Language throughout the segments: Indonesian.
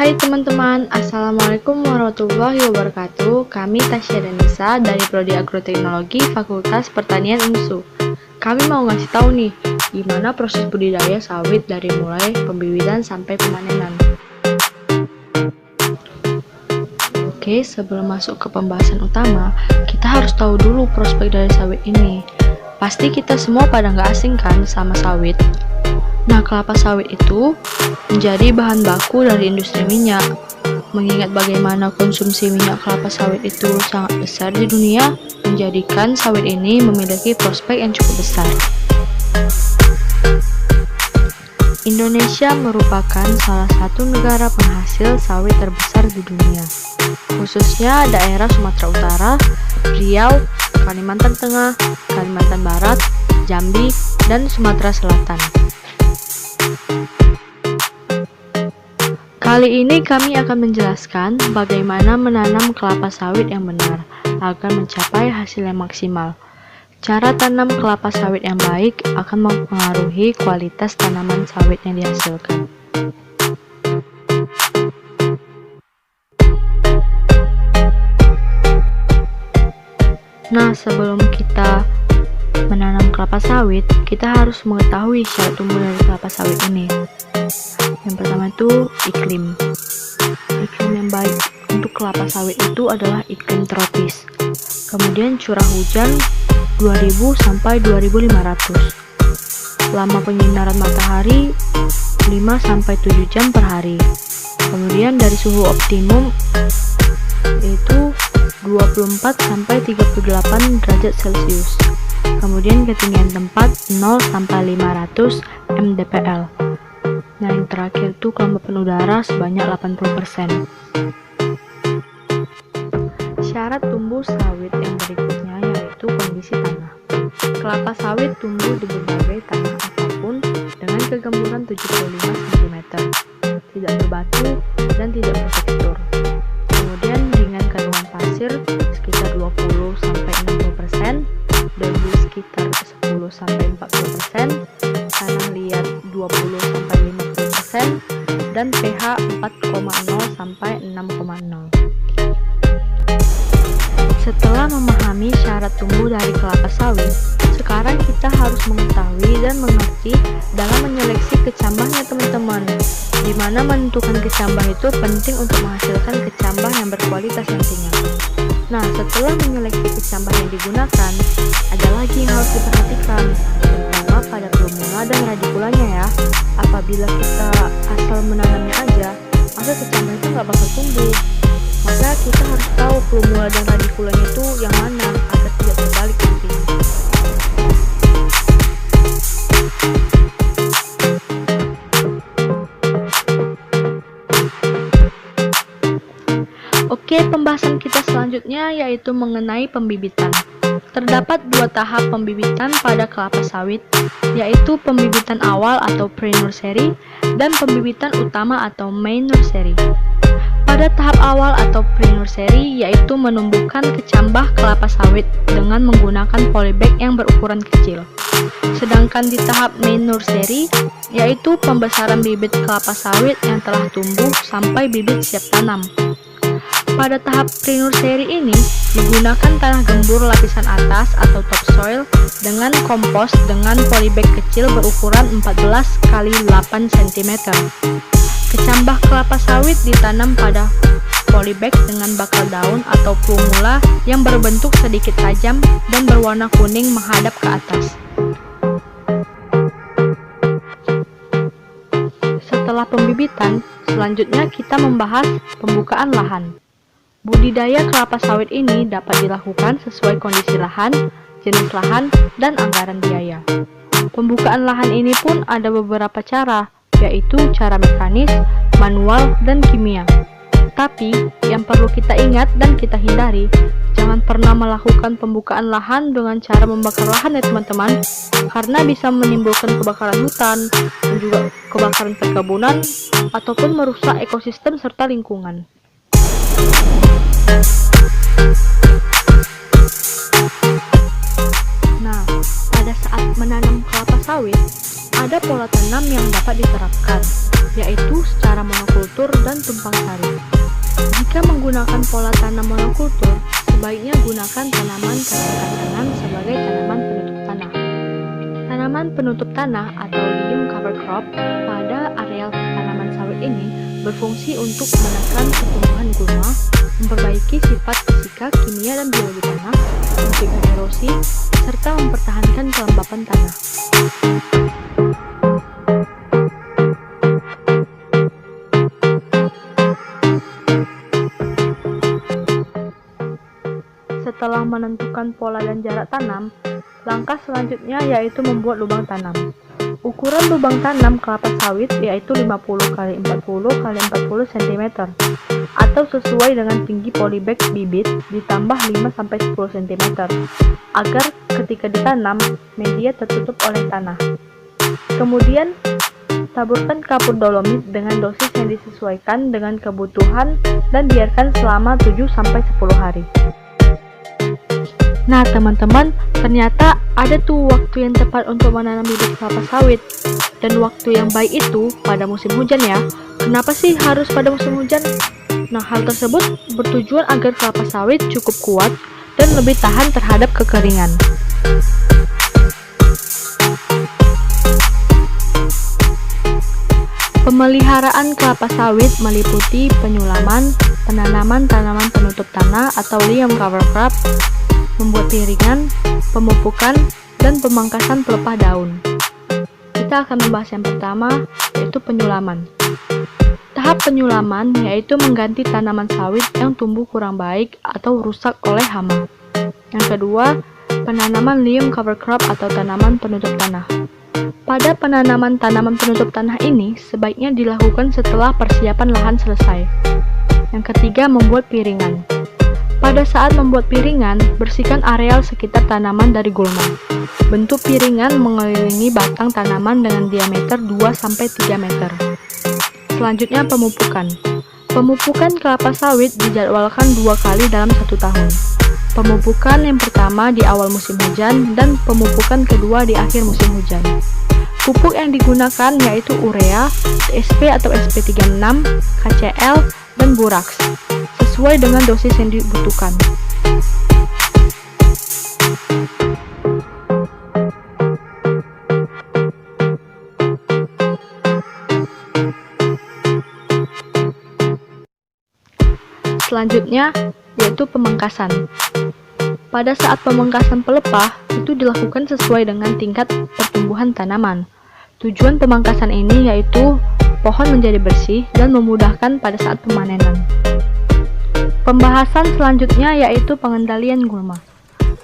Hai teman-teman, Assalamualaikum warahmatullahi wabarakatuh. Kami Tasya dan Nisa dari Prodi Agroteknologi Fakultas Pertanian UNSU. Kami mau ngasih tahu nih, gimana proses budidaya sawit dari mulai pembibitan sampai pemanenan. Oke, sebelum masuk ke pembahasan utama, kita harus tahu dulu prospek dari sawit ini. Pasti kita semua pada nggak asing kan sama sawit. Nah, kelapa sawit itu menjadi bahan baku dari industri minyak. Mengingat bagaimana konsumsi minyak kelapa sawit itu sangat besar di dunia, menjadikan sawit ini memiliki prospek yang cukup besar. Indonesia merupakan salah satu negara penghasil sawit terbesar di dunia, khususnya daerah Sumatera Utara, Riau, Kalimantan Tengah, Kalimantan Barat, Jambi, dan Sumatera Selatan. Kali ini kami akan menjelaskan bagaimana menanam kelapa sawit yang benar agar mencapai hasil yang maksimal. Cara tanam kelapa sawit yang baik akan mempengaruhi kualitas tanaman sawit yang dihasilkan. Nah, sebelum kita menanam kelapa sawit, kita harus mengetahui syarat tumbuh dari kelapa sawit ini. Yang pertama itu iklim. Iklim yang baik untuk kelapa sawit itu adalah iklim tropis. Kemudian curah hujan 2000 sampai 2500. Lama penyinaran matahari 5 sampai 7 jam per hari. Kemudian dari suhu optimum yaitu 24 sampai 38 derajat Celcius. Kemudian ketinggian tempat 0 sampai 500 mdpl. Nah, yang terakhir itu kelembapan udara sebanyak 80%. Syarat tumbuh sawit yang berikutnya yaitu kondisi tanah. Kelapa sawit tumbuh di berbagai tanah apapun dengan kegemburan 75 cm, tidak berbatu dan tidak bertekstur. Kemudian dengan kandungan pasir sekitar 20 sampai 60%, debu sekitar 10 sampai 40%, tanah liat 20 sampai 50%, dan pH 4,0 sampai 6,0. Setelah memahami syarat tumbuh dari kelapa sawit, sekarang kita harus mengetahui dan mengerti dalam menyeleksi kecambahnya teman-teman. Dimana menentukan kecambah itu penting untuk menghasilkan kecambah yang berkualitas yang tinggi. Nah, setelah menyeleksi kecambah yang digunakan, ada lagi yang harus diperhatikan, terutama pada plumula dan radikulanya ya. Apabila kita asal menanamnya aja, maka kecambah itu nggak bakal tumbuh. Maka kita harus tahu plumula dan radikulanya itu yang mana agar tidak terbalik nanti. Oke, pembahasan kita selanjutnya yaitu mengenai pembibitan. Terdapat dua tahap pembibitan pada kelapa sawit, yaitu pembibitan awal atau pre-nursery dan pembibitan utama atau main nursery. Pada tahap awal atau pre-nursery yaitu menumbuhkan kecambah kelapa sawit dengan menggunakan polybag yang berukuran kecil. Sedangkan di tahap main nursery yaitu pembesaran bibit kelapa sawit yang telah tumbuh sampai bibit siap tanam. Pada tahap pre-nursery ini digunakan tanah gembur lapisan atas atau topsoil dengan kompos dengan polybag kecil berukuran 14 x 8 cm. Kecambah kelapa sawit ditanam pada polybag dengan bakal daun atau plumula yang berbentuk sedikit tajam dan berwarna kuning menghadap ke atas. Setelah pembibitan, selanjutnya kita membahas pembukaan lahan. Budidaya kelapa sawit ini dapat dilakukan sesuai kondisi lahan, jenis lahan, dan anggaran biaya. Pembukaan lahan ini pun ada beberapa cara, yaitu cara mekanis, manual, dan kimia. Tapi, yang perlu kita ingat dan kita hindari, jangan pernah melakukan pembukaan lahan dengan cara membakar lahan ya teman-teman, karena bisa menimbulkan kebakaran hutan, dan juga kebakaran perkebunan, ataupun merusak ekosistem serta lingkungan. Nah, pada saat menanam kelapa sawit, Ada pola tanam yang dapat diterapkan, yaitu secara monokultur dan tumpang sari. Jika menggunakan pola tanam monokultur, sebaiknya gunakan tanaman kacang-kacangan sebagai tanaman penutup tanah. Tanaman penutup tanah atau legume cover crop pada areal tanaman sawit ini berfungsi untuk menekan pertumbuhan gulma, memperbaiki sifat fisika, kimia, dan biologi tanah, mencegah erosi, serta mempertahankan kelembapan tanah. Setelah menentukan pola dan jarak tanam, langkah selanjutnya yaitu membuat lubang tanam. Ukuran lubang tanam kelapa sawit yaitu 50 x 40 x 40 cm atau sesuai dengan tinggi polybag bibit ditambah 5-10 cm agar ketika ditanam media tertutup oleh tanah. Kemudian taburkan kapur dolomit dengan dosis yang disesuaikan dengan kebutuhan dan biarkan selama 7-10 hari. Nah teman-teman, ternyata ada tuh waktu yang tepat untuk menanam bibit kelapa sawit. Dan waktu yang baik itu pada musim hujan ya. Kenapa sih harus pada musim hujan? Nah hal tersebut bertujuan agar kelapa sawit cukup kuat dan lebih tahan terhadap kekeringan. Pemeliharaan kelapa sawit meliputi penyulaman, penanaman tanaman penutup tanah atau legume cover crop, membuat piringan, pemupukan, dan pemangkasan pelepah daun. Kita akan membahas yang pertama, yaitu penyulaman. Tahap penyulaman yaitu mengganti tanaman sawit yang tumbuh kurang baik atau rusak oleh hama. Yang kedua, penanaman legume cover crop atau tanaman penutup tanah. Pada penanaman tanaman penutup tanah ini sebaiknya dilakukan setelah persiapan lahan selesai. Yang ketiga, membuat piringan. Pada saat membuat piringan, bersihkan areal sekitar tanaman dari gulma. Bentuk piringan mengelilingi batang tanaman dengan diameter 2-3 meter. Selanjutnya, pemupukan. Pemupukan kelapa sawit dijadwalkan 2 kali dalam 1 tahun. Pemupukan yang pertama di awal musim hujan dan pemupukan kedua di akhir musim hujan. Pupuk yang digunakan yaitu urea, TSP atau SP36, KCl, dan boraks, sesuai dengan dosis yang dibutuhkan. Selanjutnya, yaitu pemangkasan. Pada saat pemangkasan pelepah, itu dilakukan sesuai dengan tingkat pertumbuhan tanaman. Tujuan pemangkasan ini yaitu pohon menjadi bersih dan memudahkan pada saat pemanenan. Pembahasan selanjutnya yaitu pengendalian gulma.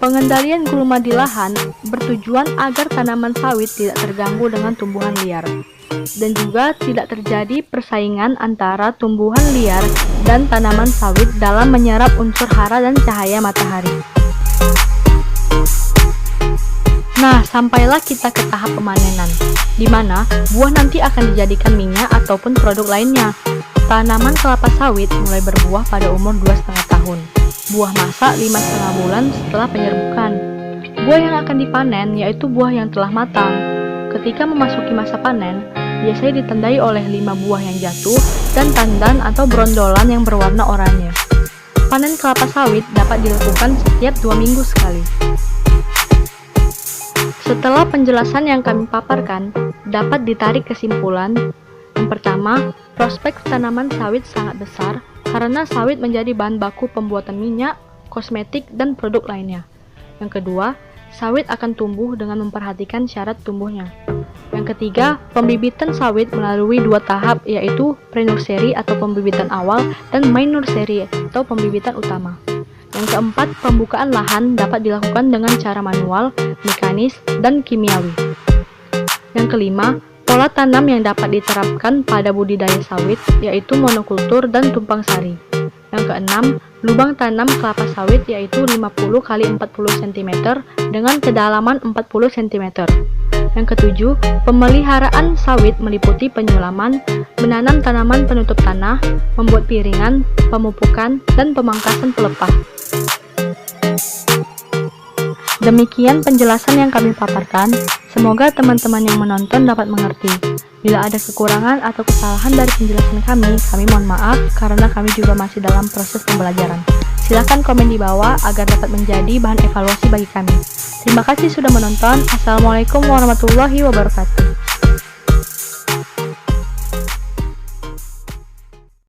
Pengendalian gulma di lahan bertujuan agar tanaman sawit tidak terganggu dengan tumbuhan liar, dan juga tidak terjadi persaingan antara tumbuhan liar dan tanaman sawit dalam menyerap unsur hara dan cahaya matahari. Nah, sampailah kita ke tahap pemanenan, di mana buah nanti akan dijadikan minyak ataupun produk lainnya. Tanaman kelapa sawit mulai berbuah pada umur 2,5 tahun. Buah masak 5,5 bulan setelah penyerbukan. Buah yang akan dipanen yaitu buah yang telah matang. Ketika memasuki masa panen, biasanya ditandai oleh 5 buah yang jatuh dan tandan atau brondolan yang berwarna oranye. Panen kelapa sawit dapat dilakukan setiap 2 minggu sekali. Setelah penjelasan yang kami paparkan, dapat ditarik kesimpulan. Yang pertama, prospek tanaman sawit sangat besar karena sawit menjadi bahan baku pembuatan minyak, kosmetik, dan produk lainnya. Yang kedua, sawit akan tumbuh dengan memperhatikan syarat tumbuhnya. Yang ketiga, pembibitan sawit melalui 2 tahap yaitu pre-nursery atau pembibitan awal dan main nursery atau pembibitan utama. Yang keempat, pembukaan lahan dapat dilakukan dengan cara manual, mekanis, dan kimiawi. Yang kelima, pola tanam yang dapat diterapkan pada budidaya sawit yaitu monokultur dan tumpang sari. Yang keenam, lubang tanam kelapa sawit yaitu 50 x 40 cm dengan kedalaman 40 cm. Yang ketujuh, pemeliharaan sawit meliputi penyulaman, menanam tanaman penutup tanah, membuat piringan, pemupukan, dan pemangkasan pelepah. Demikian penjelasan yang kami paparkan. Semoga teman-teman yang menonton dapat mengerti. Bila ada kekurangan atau kesalahan dari penjelasan kami mohon maaf karena kami juga masih dalam proses pembelajaran. Silakan komen di bawah agar dapat menjadi bahan evaluasi bagi kami. Terima kasih sudah menonton. Assalamualaikum warahmatullahi wabarakatuh.